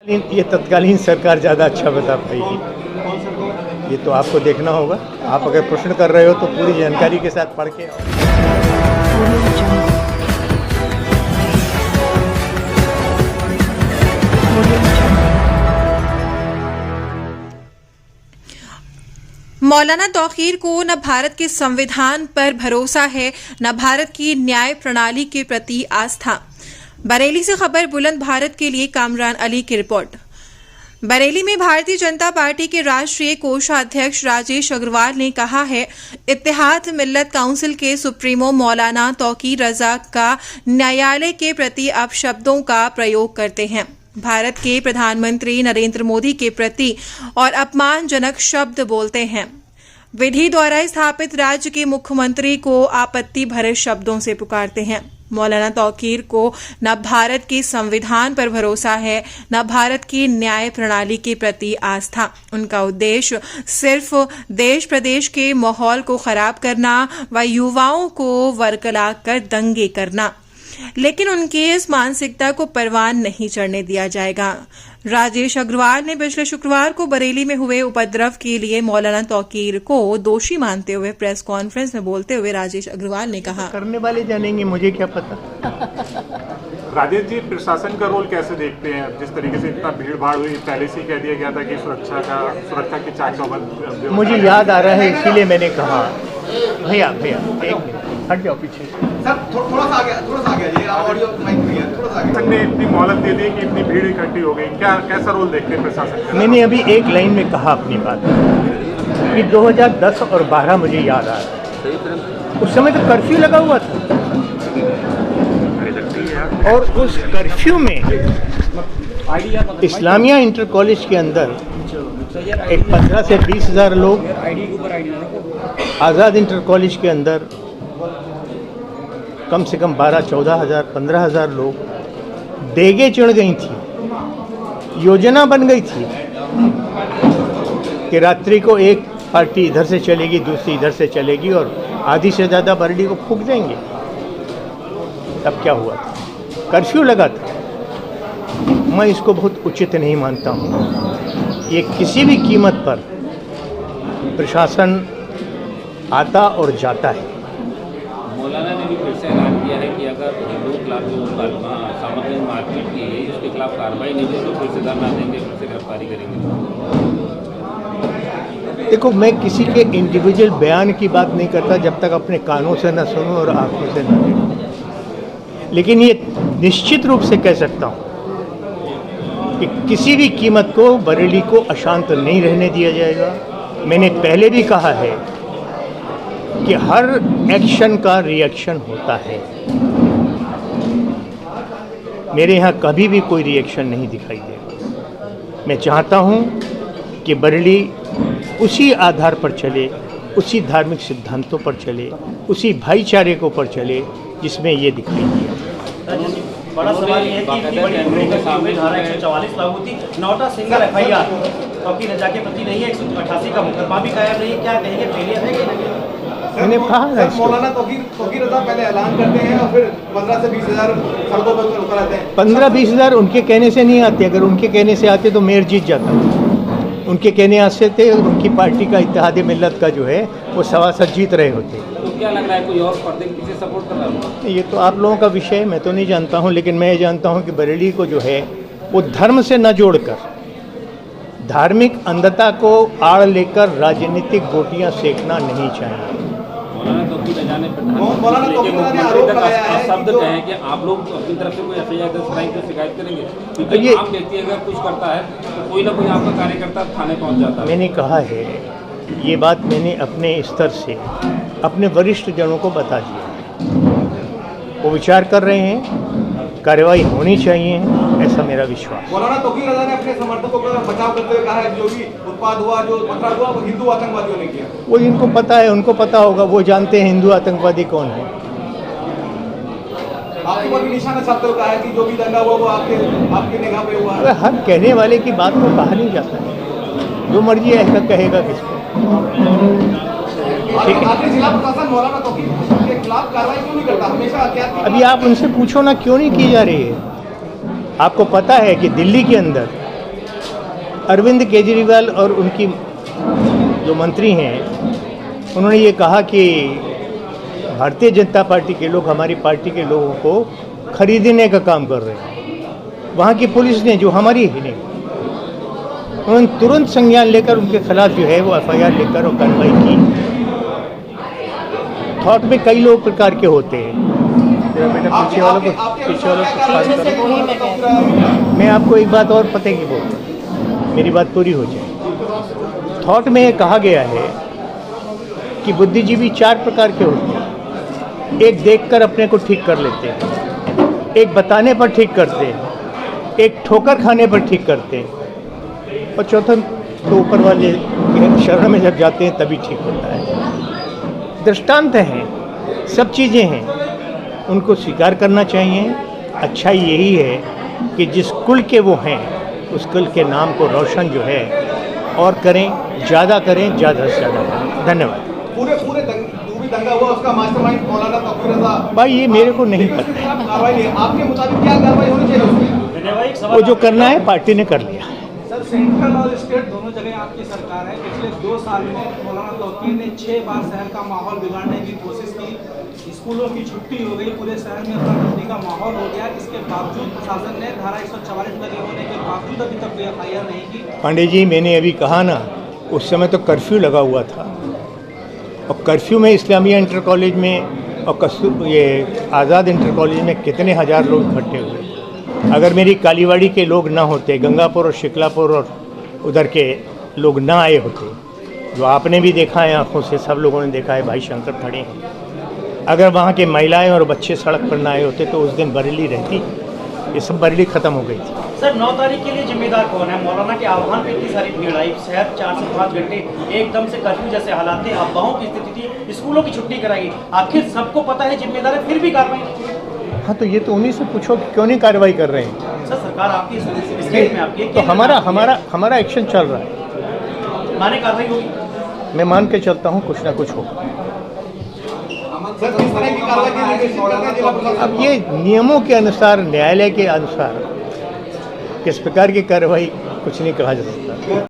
ये तत्कालीन सरकार ज़्यादा अच्छा बता पाएगी, ये तो आपको देखना होगा। आप अगर प्रश्न कर रहे हो तो पूरी जानकारी के साथ पढ़ के। मौलाना तौकीर को न भारत के संविधान पर भरोसा है, न भारत की न्याय प्रणाली के प्रति आस्था। बरेली से खबर बुलंद भारत के लिए कामरान अली की रिपोर्ट। बरेली में भारतीय जनता पार्टी के राष्ट्रीय कोषाध्यक्ष राजेश अग्रवाल ने कहा है, इत्तेहाद मिल्लत काउंसिल के सुप्रीमो मौलाना तौकीर रजा का न्यायालय के प्रति अपशब्दों का प्रयोग करते हैं। भारत के प्रधानमंत्री नरेंद्र मोदी के प्रति और अपमानजनक शब्द बोलते हैं। विधि द्वारा स्थापित राज्य के मुख्यमंत्री को आपत्ति भरे शब्दों से पुकारते हैं। मौलाना तौकीर को न भारत के संविधान पर भरोसा है, न भारत की न्याय प्रणाली के प्रति आस्था। उनका उद्देश्य सिर्फ देश प्रदेश के माहौल को खराब करना व युवाओं को वरकला कर दंगे करना, लेकिन उनकी इस मानसिकता को परवान नहीं चढ़ने दिया जाएगा। राजेश अग्रवाल ने पिछले शुक्रवार को बरेली में हुए उपद्रव के लिए मौलाना तौकीर को दोषी मानते हुए प्रेस कॉन्फ्रेंस में बोलते हुए राजेश अग्रवाल ने कहा, करने वाले जानेंगे, मुझे क्या पता। राजेश जी, प्रशासन का रोल कैसे देखते हैं? जिस तरीके से इतना भीड़ भाड़ हुई, पहले से ही कह दिया गया था कि सुरक्षा की चाक चौबंद। मुझे याद आ रहा है, इसीलिए मैंने कहा भैया एक हट जाओ पीछे। सर थोड़ा सा आ गया ये ऑडियो माइक में है, थोड़ा सा आगे। ने इतनी मोहलत दे दी कि इतनी भीड़ इकट्ठी हो गई, कैसा रोल देखते हैं प्रशासन का? मैंने अभी एक लाइन में कहा अपनी बात कि 2010 और 12 मुझे याद आ रहा है, उस समय तो कर्फ्यू लगा हुआ था और उस कर्फ्यू में इस्लामिया इंटर कॉलेज के अंदर एक 15 से 20 हज़ार लोग, आज़ाद इंटर कॉलेज के अंदर कम से कम 12-14 हज़ार 15 हज़ार लोग, देगे चढ़ गई थी, योजना बन गई थी कि रात्रि को एक पार्टी इधर से चलेगी, दूसरी इधर से चलेगी और आधी से ज़्यादा बरेली को फूंक देंगे। तब क्या हुआ था? कर्फ्यू लगा था। मैं इसको बहुत उचित नहीं मानता हूँ। ये किसी भी कीमत पर प्रशासन आता और जाता है। मौलाना ने भी फिर से ऐलान किया है कि अगर हिंदू खिलाफ जो सामग्री मारपीट की है उसके खिलाफ कार्रवाई नहीं होगी तो फिर से धरना देंगे, फिर से गिरफ्तारी करेंगे। देखो, मैं किसी के इंडिविजुअल बयान की बात नहीं करता जब तक अपने कानों से न सुनूं और आंखों से न देखूं, लेकिन ये निश्चित रूप से कह सकता हूँ कि किसी भी कीमत को बरेली को अशांत नहीं रहने दिया जाएगा। मैंने पहले भी कहा है कि हर एक्शन का रिएक्शन होता है। मेरे यहाँ कभी भी कोई रिएक्शन नहीं दिखाई देगा। मैं चाहता हूँ कि बरेली उसी आधार पर चले, उसी धार्मिक सिद्धांतों पर चले, उसी भाईचारे को पर चले जिसमें ये दिखाई दिया। बड़ा सवाल ये है कि इतनी बड़ी भूमि का सामने धारा 144 लागू थी, not a single FIR Tauqeer Raza के प्रति नहीं है, 188 का मुकदमा भी कायम नहीं है। क्या कहेंगे, फेलियर है कि मैंने कहा है मौलाना तौकीर रजा पहले ऐलान करते हैं और फिर 15 से 20 हज़ार सड़कों पर उतर आते हैं। 15-20 हज़ार उनके कहने से नहीं आते। अगर उनके कहने से आते तो मेयर जीत जाता। उनके कहने आते थे, उनकी पार्टी का इत्तेहाद मिल्लत का जो है वो सवासद जीत रहे होते। तो क्या लग रहा है, कोई और पर्दे के पीछे सपोर्ट कर रहा है? ये तो आप लोगों का विषय है, मैं तो नहीं जानता हूँ, लेकिन मैं ये जानता हूँ कि बरेली को जो है वो धर्म से न जोड़कर धार्मिक अंधता को आड़ लेकर राजनीतिक गोटियाँ सेकना नहीं चाहिए। मौलाना तौकीर रजा ने आरोप लगाया है शब्द कहें कि आप लोग अपनी तरफ से कोई एफआईआर दर्ज कराएंगे तो शिकायत करेंगे, क्योंकि आम व्यक्ति अगर कुछ करता है तो कोई ना कोई आपका कार्यकर्ता थाने पहुंच जाता है। मैंने कहा है, ये बात मैंने अपने स्तर से अपने वरिष्ठ जनों को बता दिया। वो विचार कर रहे हैं, कार्रवाई होनी चाहिए, ऐसा मेरा विश्वास। मौलाना तौकीर रजा ने अपने समर्थकों का बचाव करते हुए कहा है जो भी उत्पाद हुआ, जो पथराव हुआ, वो हिंदू आतंकवादियों ने किया। वो इनको पता है, उनको पता होगा, वो जानते हैं हिंदू आतंकवादी कौन है। आपके ऊपर भी निशाना साधते हुए कहा है कि जो भी दंगा हुआ वो आपकी निगाह पे हुआ है। हर कहने वाले की बात को कहा नहीं जाता है, जो मर्जी ऐसा कहेगा किसको। जिला प्रशासन मौलाना तौकीर के खिलाफ कार्रवाई क्यों नहीं करता? हमेशा क्या अभी आप उनसे पूछो ना, क्यों नहीं की जा रही है? आपको पता है कि दिल्ली के अंदर अरविंद केजरीवाल और उनकी जो मंत्री हैं उन्होंने ये कहा कि भारतीय जनता पार्टी के लोग हमारी पार्टी के लोगों को खरीदने का काम कर रहे हैं। वहाँ की पुलिस ने, जो हमारी ही नहीं, उन्होंने तुरंत संज्ञान लेकर उनके खिलाफ जो है वो एफआईआर लेकर और कार्रवाई की। थॉट में कई लोग प्रकार के होते हैं। बेटा पीछे वालों को पास करो। मैं आपको एक बात और पते की बोल, मेरी बात पूरी हो जाए। थॉट में कहा गया है कि बुद्धिजीवी 4 प्रकार के होते हैं। एक देखकर अपने को ठीक कर लेते हैं, एक बताने पर ठीक करते हैं, एक ठोकर खाने पर ठीक करते हैं, और चौथा तो ऊपर वाले के शरण में जब जाते हैं तभी ठीक होता है। दृष्टांत हैं, सब चीज़ें हैं, उनको स्वीकार करना चाहिए। अच्छाई यही है कि जिस कुल के वो हैं उस कुल के नाम को रोशन जो है और करें, ज़्यादा करें, ज़्यादा से ज़्यादा करें। धन्यवाद। पूरे जो भी दंगा हुआ उसका मास्टरमाइंड मौलाना तौकीर रज़ा भाई ये मेरे को नहीं पता है। कार्रवाई नहीं, आपके मुताबिक क्या कार्रवाई होनी चाहिए उसमें? वो जो करना है पार्टी ने कर लिया। सर, सेंट्रल और स्टेट दोनों जगह आपकी सरकार है। पिछले 2 साल में मौलाना तौकीर ने 6 बार शहर का माहौल बिगाड़ने की कोशिश की। स्कूलों की छुट्टी हो गई, पूरे शहर में अफरा-तफरी का माहौल हो गया। इसके बावजूद प्रशासन ने धारा 144 लगे होने के बावजूद अभी तक कोई एफआईआर नहीं की। पांडे जी, मैंने अभी कहा ना, उस समय तो कर्फ्यू लगा हुआ था, और कर्फ्यू में इस्लामिया इंटर कॉलेज में और ये आज़ाद इंटर कॉलेज में कितने हज़ार लोग इकट्ठे हुए। अगर मेरी कालीवाड़ी के लोग ना होते, गंगापुर और शिकलापुर और उधर के लोग ना आए होते, जो आपने भी देखा है आंखों से, सब लोगों ने देखा है, भाई शंकर खड़े हैं, अगर वहाँ के महिलाएं और बच्चे सड़क पर ना आए होते तो उस दिन बरेली रहती। ये सब बरेली ख़त्म हो गई थी। सर, 9 तारीख के लिए जिम्मेदार कौन है? मौलाना के आह्वान पे इतनी सारी भीड़ आई, शहर 4 से 5 घंटे एकदम से कर्फ्यू जैसे हालात थे, अफवाहों की स्थिति थी, स्कूलों की छुट्टी कराई। आखिर सबको पता है जिम्मेदार है, फिर भी कार्रवाई नहीं। हाँ, तो ये तो उन्हीं से पूछो कि क्यों नहीं कार्रवाई कर रहे हैं। सर, सरकार आपकी, स्टेट में आपकी, तो हमारा एक्शन चल रहा है, माने कार्रवाई होगी। मैं मान के चलता हूँ कुछ ना कुछ होगा। सर, किस तरह की कार्रवाई की निर्देशित करते हैं जिला प्रशासन? अब ये नियमों के अनुसार, न्यायालय के अनुसार किस प्रकार की कार्रवाई, कुछ नहीं कहा जा सकता।